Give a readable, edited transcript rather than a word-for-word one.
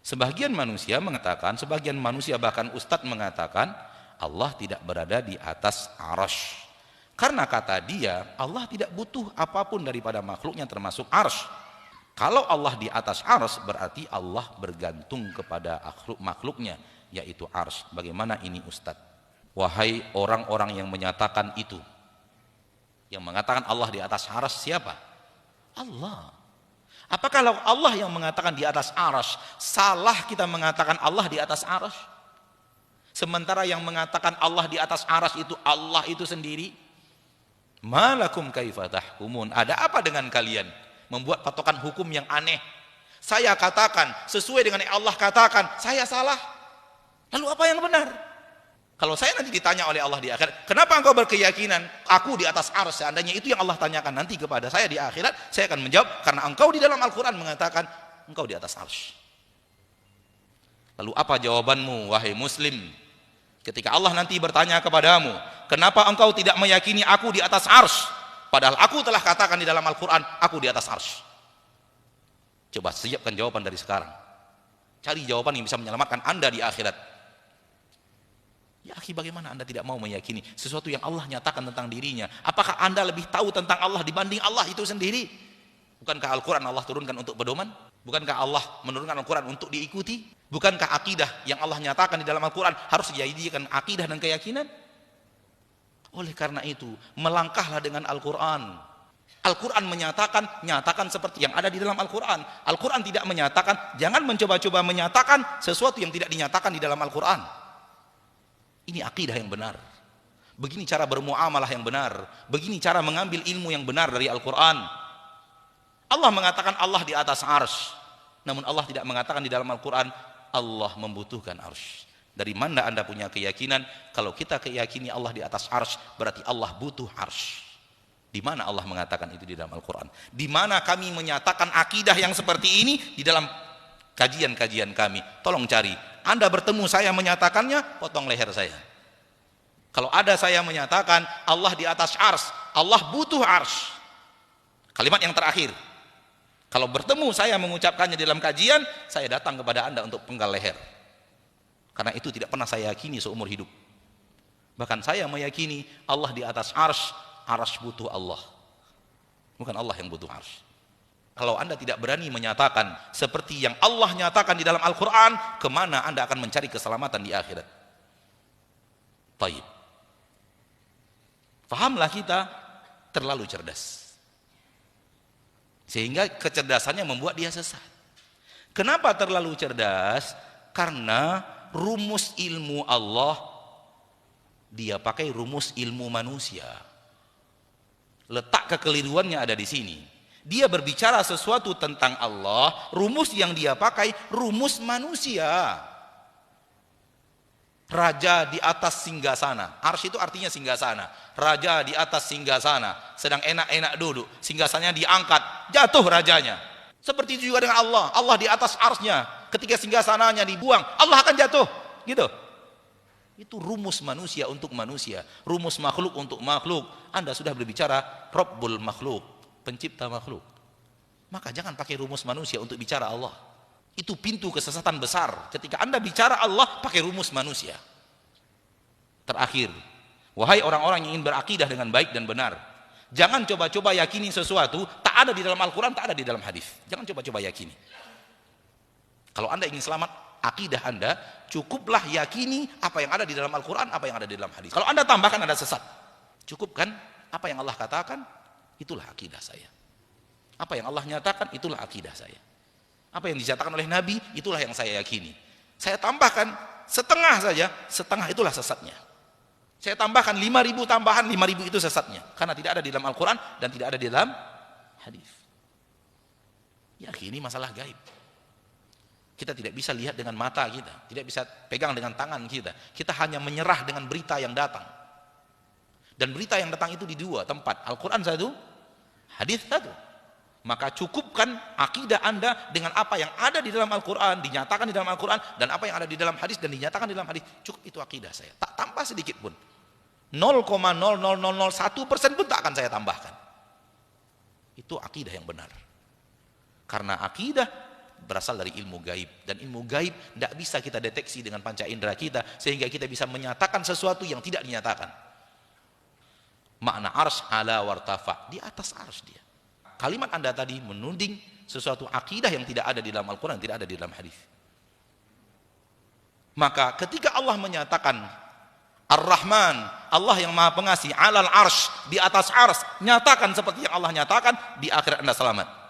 Sebagian manusia mengatakan, sebagian manusia bahkan ustadz mengatakan Allah tidak berada di atas arsy. Karena kata dia, Allah tidak butuh apapun daripada makhluknya termasuk arsy. Kalau Allah di atas arsy berarti Allah bergantung kepada makhluknya yaitu arsy. Bagaimana ini ustadz? Wahai orang-orang yang menyatakan itu, yang mengatakan Allah di atas arsy siapa? Allah. Apakah kalau Allah yang mengatakan di atas arsy, salah kita mengatakan Allah di atas arsy? Sementara yang mengatakan Allah di atas arsy itu Allah itu sendiri. Malakum kaifa tahkumun? Ada apa dengan kalian membuat patokan hukum yang aneh? Saya katakan sesuai dengan yang Allah katakan, saya salah. Lalu apa yang benar? Kalau saya nanti ditanya oleh Allah di akhirat, kenapa engkau berkeyakinan aku di atas arsy? Seandainya itu yang Allah tanyakan nanti kepada saya di akhirat, saya akan menjawab karena engkau di dalam Al-Quran mengatakan engkau di atas arsy. Lalu apa jawabanmu wahai muslim ketika Allah nanti bertanya kepadamu, kenapa engkau tidak meyakini aku di atas arsy? Padahal aku telah katakan di dalam Al-Quran aku di atas arsy. Coba siapkan jawaban dari sekarang. Cari jawaban yang bisa menyelamatkan anda di akhirat. Ya akhi, bagaimana anda tidak mau meyakini sesuatu yang Allah nyatakan tentang dirinya? Apakah anda lebih tahu tentang Allah dibanding Allah itu sendiri? Bukankah Al-Quran Allah turunkan untuk pedoman? Bukankah Allah menurunkan Al-Quran untuk diikuti? Bukankah akidah yang Allah nyatakan di dalam Al-Quran harus dijadikan akidah dan keyakinan? Oleh karena itu, melangkahlah dengan Al-Quran. Al-Quran menyatakan, nyatakan seperti yang ada di dalam Al-Quran. Al-Quran tidak menyatakan, jangan mencoba-coba menyatakan sesuatu yang tidak dinyatakan di dalam Al-Quran. Ini akidah yang benar. Begini cara bermuamalah yang benar. Begini cara mengambil ilmu yang benar dari Al-Quran. Allah mengatakan Allah di atas arsy. Namun Allah tidak mengatakan di dalam Al-Quran Allah membutuhkan arsy. Dari mana anda punya keyakinan kalau kita keyakini Allah di atas arsy berarti Allah butuh arsy? Di mana Allah mengatakan itu di dalam Al-Quran? Di mana kami menyatakan akidah yang seperti ini di dalam kajian-kajian kami? Tolong cari. Anda bertemu saya menyatakannya, potong leher saya. Kalau ada saya menyatakan Allah di atas arsy, Allah butuh arsy. Kalimat yang terakhir. Kalau bertemu saya mengucapkannya dalam kajian, saya datang kepada anda untuk penggal leher. Karena itu tidak pernah saya yakini seumur hidup. Bahkan saya meyakini Allah di atas arsy, arsy butuh Allah. Bukan Allah yang butuh arsy. Kalau anda tidak berani menyatakan seperti yang Allah nyatakan di dalam Al-Quran, kemana anda akan mencari keselamatan di akhirat? Taib. Fahamlah kita terlalu cerdas. Sehingga kecerdasannya membuat dia sesat. Kenapa terlalu cerdas? Karena rumus ilmu Allah, dia pakai rumus ilmu manusia. Letak kekeliruannya ada di sini. Dia berbicara sesuatu tentang Allah, rumus yang dia pakai rumus manusia. Raja di atas singgasana. Arsy itu artinya singgasana. Raja di atas singgasana, sedang enak-enak duduk, singgasananya diangkat, jatuh rajanya. Seperti itu juga dengan Allah. Allah di atas arsy-nya, ketika singgasananya dibuang, Allah akan jatuh. Gitu. Itu rumus manusia untuk manusia, rumus makhluk untuk makhluk. Anda sudah berbicara Rabbul makhluk, pencipta makhluk. Maka jangan pakai rumus manusia untuk bicara Allah. Itu pintu kesesatan besar. Ketika anda bicara Allah pakai rumus manusia. Terakhir, wahai orang-orang yang ingin berakidah dengan baik dan benar, jangan coba-coba yakini sesuatu tak ada di dalam Al-Quran, tak ada di dalam hadis. Jangan coba-coba yakini. Kalau anda ingin selamat akidah anda, cukuplah yakini apa yang ada di dalam Al-Quran, apa yang ada di dalam hadis. Kalau anda tambahkan, anda sesat. Cukupkan apa yang Allah katakan, itulah akidah saya. Apa yang Allah nyatakan, itulah akidah saya. Apa yang dinyatakan oleh Nabi, itulah yang saya yakini. Saya tambahkan setengah saja, setengah itulah sesatnya. Saya tambahkan 5.000 tambahan, 5.000 itu sesatnya. Karena tidak ada di dalam Al-Quran dan tidak ada di dalam hadis. Ya, ini masalah gaib. Kita tidak bisa lihat dengan mata kita, tidak bisa pegang dengan tangan kita. Kita hanya menyerah dengan berita yang datang. Dan berita yang datang itu di dua tempat, Al-Quran satu, hadis satu. Maka cukupkan akidah anda dengan apa yang ada di dalam Al-Quran, dinyatakan di dalam Al-Quran, dan apa yang ada di dalam hadis dan dinyatakan di dalam hadis. Cukup itu akidah saya, tak tambah sedikit pun. 0,00001% pun tak akan saya tambahkan. Itu akidah yang benar. Karena akidah berasal dari ilmu gaib, dan ilmu gaib tidak bisa kita deteksi dengan panca indera kita sehingga kita bisa menyatakan sesuatu yang tidak dinyatakan. Makna arsy ala wartafa, di atas arsy dia. Kalimat Anda tadi menuding sesuatu akidah yang tidak ada di dalam Al-Quran, tidak ada di dalam hadis. Maka ketika Allah menyatakan Ar-Rahman, Allah yang Maha Pengasih, alal arsy, di atas arsy, nyatakan seperti yang Allah nyatakan, di akhirat Anda selamat.